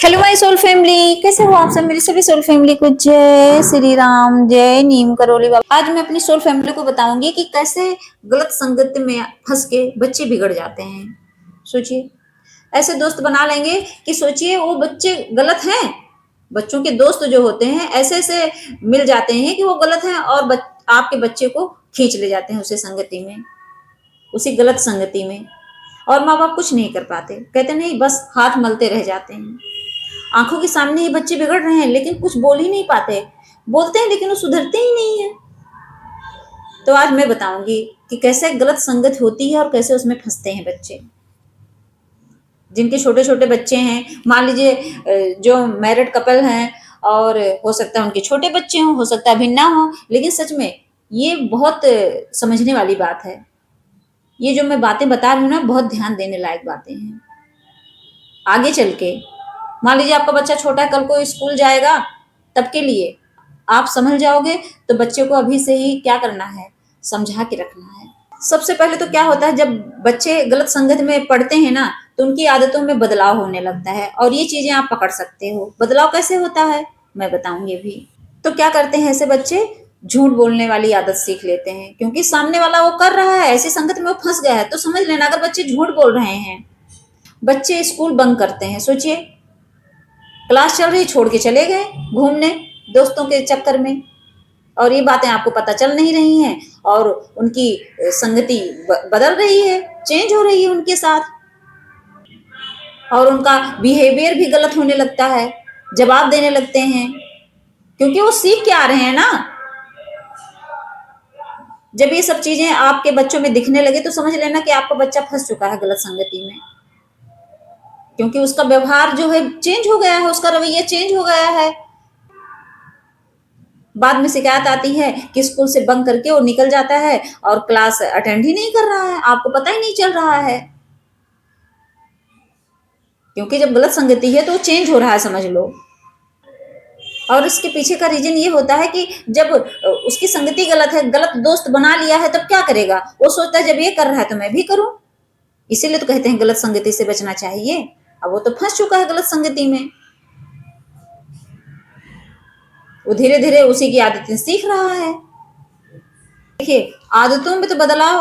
Hello my soul family, कैसे हो आप सब। मेरी सभी सोल फैमिली को जय श्री राम, जय नीम करोली बाबा। आज मैं अपनी सोल फैमिली को बताऊंगी कि कैसे गलत संगत में फंस के बच्चे बिगड़ जाते हैं। सोचिए, ऐसे दोस्त बना लेंगे कि सोचिए वो बच्चे गलत हैं। बच्चों के दोस्त जो होते हैं ऐसे ऐसे मिल जाते हैं कि वो गलत हैं और आपके बच्चे को खींच ले जाते हैं उसी संगति में, उसी गलत संगति में। और माँ बाप कुछ नहीं कर पाते, कहते नहीं, बस हाथ मलते रह जाते हैं। आंखों के सामने ये बच्चे बिगड़ रहे हैं लेकिन कुछ बोल ही नहीं पाते। बोलते हैं लेकिन वो सुधरते ही नहीं है। तो आज मैं बताऊंगी कि कैसे गलत संगत होती है और कैसे उसमें फंसते हैं बच्चे। जिनके छोटे छोटे बच्चे हैं, मान लीजिए जो मैरिड कपल हैं और हो सकता है उनके छोटे बच्चे हों, हो सकता है अभी ना हो, लेकिन सच में ये बहुत समझने वाली बात है। ये जो मैं बातें बता रही हूँ ना, बहुत ध्यान देने लायक बातें हैं। आगे चल के मान लीजिए आपका बच्चा छोटा है, कल को स्कूल जाएगा, तब के लिए आप समझ जाओगे। तो बच्चे को अभी से ही क्या करना है, समझा के रखना है। सबसे पहले तो क्या होता है, जब बच्चे गलत संगत में पढ़ते हैं ना, तो उनकी आदतों में बदलाव होने लगता है और ये चीजें आप पकड़ सकते हो। बदलाव कैसे होता है मैं बताऊंगी भी। तो क्या करते हैं ऐसे बच्चे, झूठ बोलने वाली आदत सीख लेते हैं, क्योंकि सामने वाला वो कर रहा है, ऐसी संगत में वो फंस गया है। तो समझ लेना, अगर बच्चे झूठ बोल रहे हैं, बच्चे स्कूल बंक करते हैं, सोचिए क्लास चल रही, छोड़ के चले गए घूमने दोस्तों के चक्कर में, और ये बातें आपको पता चल नहीं रही हैं और उनकी संगति बदल रही है, चेंज हो रही है उनके साथ, और उनका बिहेवियर भी गलत होने लगता है, जवाब देने लगते हैं, क्योंकि वो सीख के आ रहे हैं ना। जब ये सब चीजें आपके बच्चों में दिखने लगे तो समझ लेना कि आपका बच्चा फंस चुका है गलत संगति में, क्योंकि उसका व्यवहार जो है चेंज हो गया है, उसका रवैया चेंज हो गया है। बाद में शिकायत आती है कि स्कूल से बंक करके वो निकल जाता है और क्लास अटेंड ही नहीं कर रहा है, आपको पता ही नहीं चल रहा है। क्योंकि जब गलत संगति है तो वो चेंज हो रहा है, समझ लो। और इसके पीछे का रीजन ये होता है कि जब उसकी संगति गलत है, गलत दोस्त बना लिया है, तब क्या करेगा, वो सोचता है जब ये कर रहा है तो मैं भी करूं। इसीलिए तो कहते हैं गलत संगति से बचना चाहिए। अब वो तो फंस चुका है गलत संगति में, वो धीरे धीरे उसी की आदतें सीख रहा है। देखिए, आदतों में तो बदलाव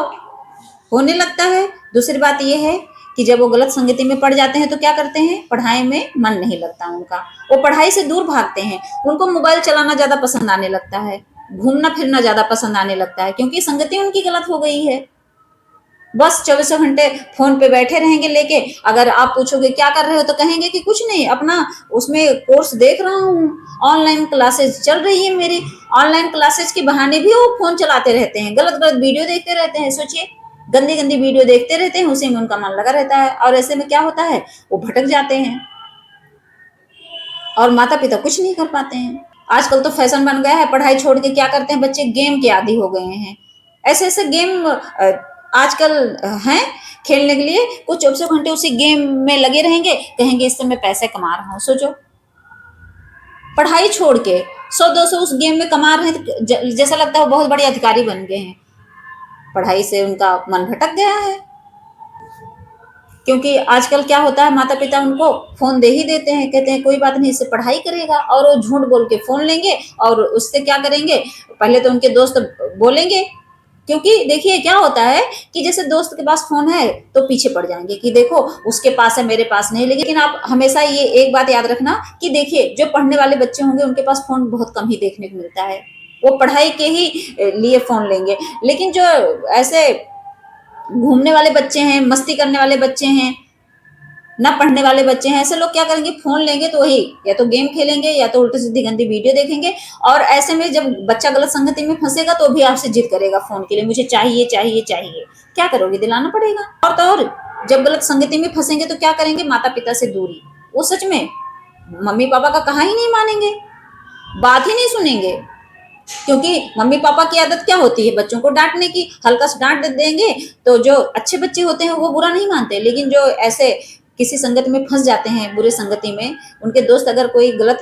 होने लगता है। दूसरी बात यह है कि जब वो गलत संगति में पड़ जाते हैं तो क्या करते हैं, पढ़ाई में मन नहीं लगता उनका, वो पढ़ाई से दूर भागते हैं। उनको मोबाइल चलाना ज्यादा पसंद आने लगता है, घूमना फिरना ज्यादा पसंद आने लगता है, क्योंकि संगति उनकी गलत हो गई है। बस 24 घंटे फोन पे बैठे रहेंगे लेके। अगर आप पूछोगे क्या कर रहे हो तो कहेंगे कि कुछ नहीं, अपना उसमें कोर्स देख रहा हूँ, ऑनलाइन क्लासेस चल रही है मेरी। ऑनलाइन क्लासेस के बहाने भी वो फोन चलाते रहते हैं, गलत गलत वीडियो देखते रहते हैं। सोचिए, गंदी गंदी वीडियो देखते रहते हैं, उसी में उनका मन लगा रहता है, और ऐसे में क्या होता है, वो भटक जाते हैं और माता पिता कुछ नहीं कर पाते हैं। आजकल तो फैशन बन गया है, पढ़ाई छोड़ के क्या करते हैं बच्चे, गेम के आदी हो गए हैं। ऐसे ऐसे गेम आजकल हैं खेलने के लिए, कुछ 24 घंटे उसी गेम में लगे रहेंगे, कहेंगे इससे मैं पैसे कमा रहा हूँ। सोचो, पढ़ाई छोड़ के 100-200 उस गेम में कमा रहे हैं, तो जैसा लगता है वो बहुत बड़े अधिकारी बन गए हैं। पढ़ाई से उनका मन भटक गया है, क्योंकि आजकल क्या होता है, माता पिता उनको फोन दे ही देते हैं, कहते हैं कोई बात नहीं, इससे पढ़ाई करेगा, और वो झूठ बोल के फोन लेंगे और उससे क्या करेंगे, पहले तो उनके दोस्त बोलेंगे। क्योंकि देखिए क्या होता है कि जैसे दोस्त के पास फोन है तो पीछे पड़ जाएंगे कि देखो उसके पास है मेरे पास नहीं। लेकिन आप हमेशा ये एक बात याद रखना कि देखिए, जो पढ़ने वाले बच्चे होंगे उनके पास फोन बहुत कम ही देखने को मिलता है, वो पढ़ाई के ही लिए फोन लेंगे। लेकिन जो ऐसे घूमने वाले बच्चे हैं, मस्ती करने वाले बच्चे हैं, ना पढ़ने वाले बच्चे हैं, ऐसे लोग क्या करेंगे, फोन लेंगे तो वही या तो गेम खेलेंगे या तो उल्टी सीधी गंदी वीडियो देखेंगे। और ऐसे में जब बच्चा गलत संगति में फंसेगा तो भी आपसे जिद करेगा फोन के लिए, मुझे चाहिए चाहिए चाहिए। क्या करोगे, दिलाना पड़ेगा। और तो और जब गलत संगति में फंसेंगे तो क्या करेंगे, माता पिता से दूरी। वो सच में मम्मी पापा का कहा ही नहीं मानेंगे, बात ही नहीं सुनेंगे, क्योंकि मम्मी पापा की आदत क्या होती है, बच्चों को डांटने की। हल्का सा डांट देंगे तो जो अच्छे बच्चे होते हैं वो बुरा नहीं मानते, लेकिन जो ऐसे किसी संगत में फंस जाते हैं, बुरे संगति में, उनके दोस्त अगर कोई गलत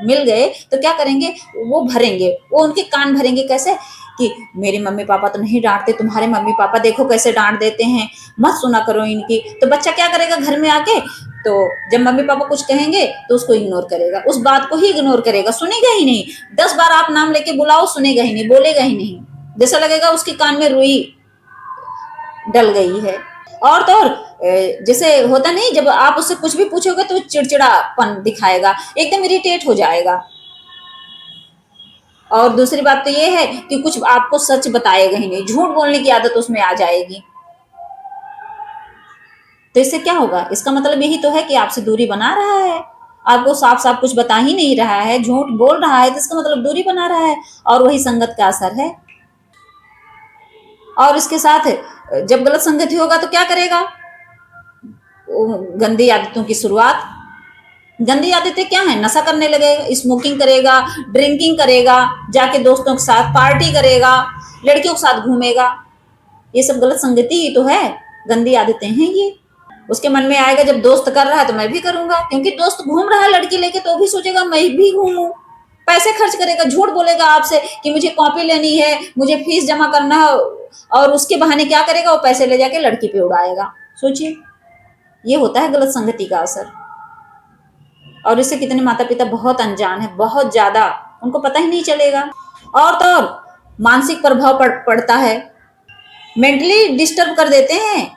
मिल गए तो क्या करेंगे, वो भरेंगे, वो उनके कान भरेंगे। कैसे कि मेरे मम्मी पापा तो नहीं डांटते, तुम्हारे मम्मी पापा देखो कैसे डांट देते हैं, मत सुना करो इनकी। तो बच्चा क्या करेगा घर में आके, तो जब मम्मी पापा कुछ कहेंगे तो उसको इग्नोर करेगा, उस बात को ही इग्नोर करेगा, सुनेगा ही नहीं। 10 बार आप नाम लेके बुलाओ, सुनेगा ही नहीं, बोलेगा ही नहीं, जैसा लगेगा उसके कान में रुई डल गई है। और तो और जैसे होता नहीं, जब आप उससे कुछ भी पूछोगे तो चिड़चिड़ापन दिखाएगा, एकदम इरिटेट हो जाएगा। और दूसरी बात तो ये है कि कुछ आपको सच बताएगा ही नहीं, झूठ बोलने की आदत उसमें आ जाएगी। तो इससे क्या होगा? इसका मतलब यही तो है कि आपसे दूरी बना रहा है, आपको साफ साफ कुछ बता ही नहीं रहा है, झूठ बोल रहा है, तो इसका मतलब दूरी बना रहा है, और वही संगत का असर है। और इसके साथ जब गलत संगति होगा तो क्या करेगा? गंदी आदतों की शुरुआत। गंदी आदतें क्या है? नशा करने लगेगा, स्मोकिंग करेगा, ड्रिंकिंग करेगा, जाके दोस्तों के साथ पार्टी करेगा, लड़कियों के साथ घूमेगा। ये सब गलत संगति ही तो है, गंदी आदतें हैं ये। उसके मन में आएगा जब दोस्त कर रहा है तो मैं भी करूंगा, क्योंकि दोस्त घूम रहा है लड़की लेके तो भी सोचेगा मैं भी घूमूं। पैसे खर्च करेगा, झूठ बोलेगा आपसे कि मुझे कॉपी लेनी है, मुझे फीस जमा करना है, और उसके बहाने क्या करेगा? वो पैसे ले जाके लड़की पे उड़ाएगा। सोचिए, ये होता है गलत संगति का असर। और इससे कितने माता पिता बहुत अनजान है, बहुत ज्यादा, उनको पता ही नहीं चलेगा। और तो और मानसिक प्रभाव पड़ता है, मेंटली डिस्टर्ब कर देते हैं।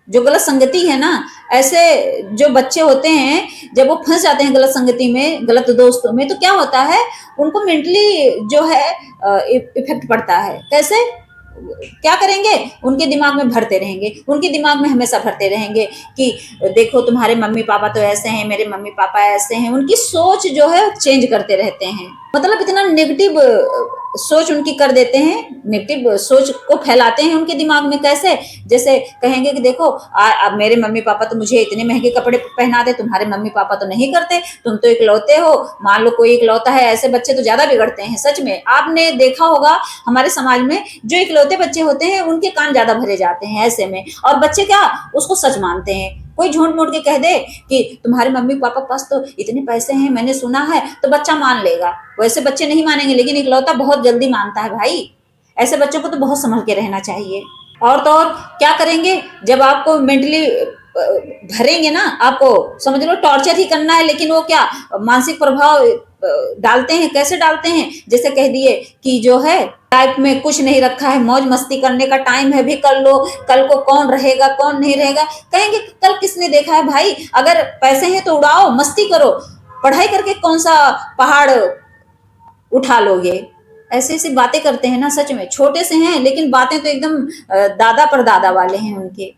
जो गलत संगति है ना, ऐसे जो बच्चे होते हैं जब वो फंस जाते हैं गलत संगति में, गलत दोस्तों में, तो क्या होता है? उनको मेंटली जो है इफेक्ट पड़ता है। कैसे? क्या करेंगे? उनके दिमाग में भरते रहेंगे, उनके दिमाग में हमेशा भरते रहेंगे कि देखो तुम्हारे मम्मी पापा तो ऐसे हैं, मेरे मम्मी पापा ऐसे हैं। उनकी सोच जो है चेंज करते रहते हैं, मतलब इतना नेगेटिव सोच उनकी कर देते हैं, नेगेटिव सोच को फैलाते हैं उनके दिमाग में। कैसे? जैसे कहेंगे कि देखो अब मेरे मम्मी पापा तो मुझे इतने महंगे कपड़े पहना दे, तुम्हारे मम्मी पापा तो नहीं करते, तुम तो इकलौते हो। मान लो कोई इकलौता है, ऐसे बच्चे तो ज्यादा बिगड़ते हैं। सच में आपने देखा होगा हमारे समाज में जो इकलौते बच्चे होते हैं उनके कान ज्यादा भरे जाते हैं ऐसे में, और बच्चे क्या उसको सच मानते हैं। कोई झूठ मूठ के कह दे कि तुम्हारे मम्मी पापा पास तो इतने पैसे हैं, मैंने सुना है, तो बच्चा मान लेगा। वैसे बच्चे नहीं मानेंगे, लेकिन इकलौता बहुत जल्दी मानता है भाई। ऐसे बच्चों को तो बहुत संभल के रहना चाहिए। और तो और क्या करेंगे? जब आपको मेंटली भरेंगे ना, आपको समझ लो टॉर्चर ही करना है, लेकिन वो क्या मानसिक प्रभाव डालते हैं। कैसे डालते हैं? जैसे कह दिए कि जो है लाइफ में कुछ नहीं रखा है, मौज मस्ती करने का टाइम है, भी कर लो, कल को कौन रहेगा कौन नहीं रहेगा। कहेंगे कल किसने देखा है भाई, अगर पैसे हैं तो उड़ाओ, मस्ती करो, पढ़ाई करके कौन सा पहाड़ उठा लोगे। ऐसी ऐसी बातें करते हैं ना, सच में छोटे से हैं लेकिन बातें तो एकदम दादा पर दादा वाले हैं उनके।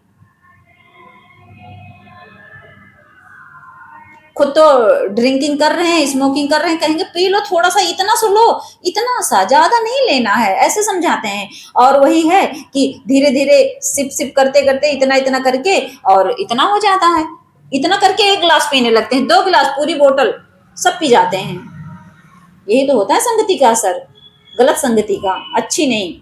खुद तो ड्रिंकिंग कर रहे हैं, स्मोकिंग कर रहे हैं, कहेंगे पी लो थोड़ा सा, इतना सा लो, इतना सा, ज्यादा नहीं लेना है, ऐसे समझाते हैं। और वही है कि धीरे धीरे सिप सिप करते करते इतना इतना करके और इतना हो जाता है। इतना करके 1 गिलास पीने लगते हैं, 2 गिलास, पूरी बोतल सब पी जाते हैं। यही तो होता है संगति का असर, गलत संगति का, अच्छी नहीं।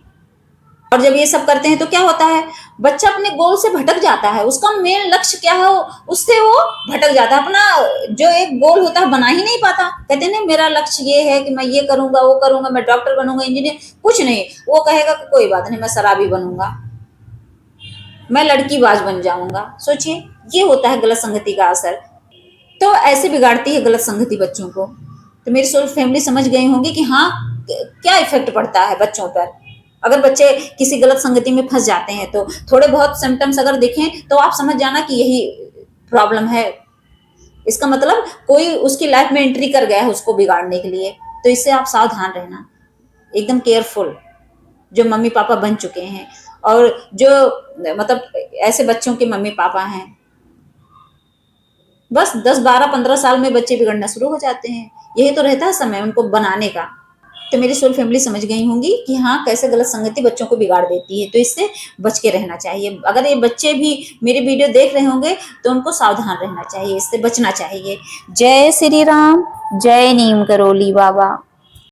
और जब ये सब करते हैं तो क्या होता है? बच्चा अपने गोल से भटक जाता है, उसका मेन लक्ष्य क्या है उससे वो भटक जाता है। अपना जो एक गोल होता है बना ही नहीं पाता। कहते हैं ना मेरा लक्ष्य ये है कि मैं ये करूंगा वो करूंगा, मैं डॉक्टर बनूंगा, इंजीनियर, कुछ नहीं। वो कहेगा कि कोई बात नहीं, मैं शराबी बनूंगा, मैं लड़कीबाज बन जाऊंगा। सोचिए, ये होता है गलत संगति का असर। तो ऐसे बिगाड़ती है गलत संगति बच्चों को। तो मेरी सोल फैमिली समझ गई होंगी कि हाँ क्या इफेक्ट पड़ता है बच्चों पर अगर बच्चे किसी गलत संगति में फंस जाते हैं। तो थोड़े बहुत सिम्टम्स अगर दिखें तो आप समझ जाना कि यही प्रॉब्लम है। इसका मतलब कोई उसकी लाइफ में एंट्री कर गया है उसको बिगाड़ने के लिए। तो इससे आप सावधान रहना, एकदम केयरफुल। जो मम्मी पापा बन चुके हैं और जो मतलब ऐसे बच्चों के मम्मी पापा हैं, बस 10, 12, 15 साल में बच्चे बिगड़ना शुरू हो जाते हैं। यही तो रहता है समय उनको बनाने का। तो मेरी सोल फैमिली समझ गई होंगी कि हाँ कैसे गलत संगति बच्चों को बिगाड़ देती है। तो इससे बच के रहना चाहिए। अगर ये बच्चे भी मेरी वीडियो देख रहे होंगे तो उनको सावधान रहना चाहिए, इससे बचना चाहिए। जय श्री राम, जय नीम करोली बाबा।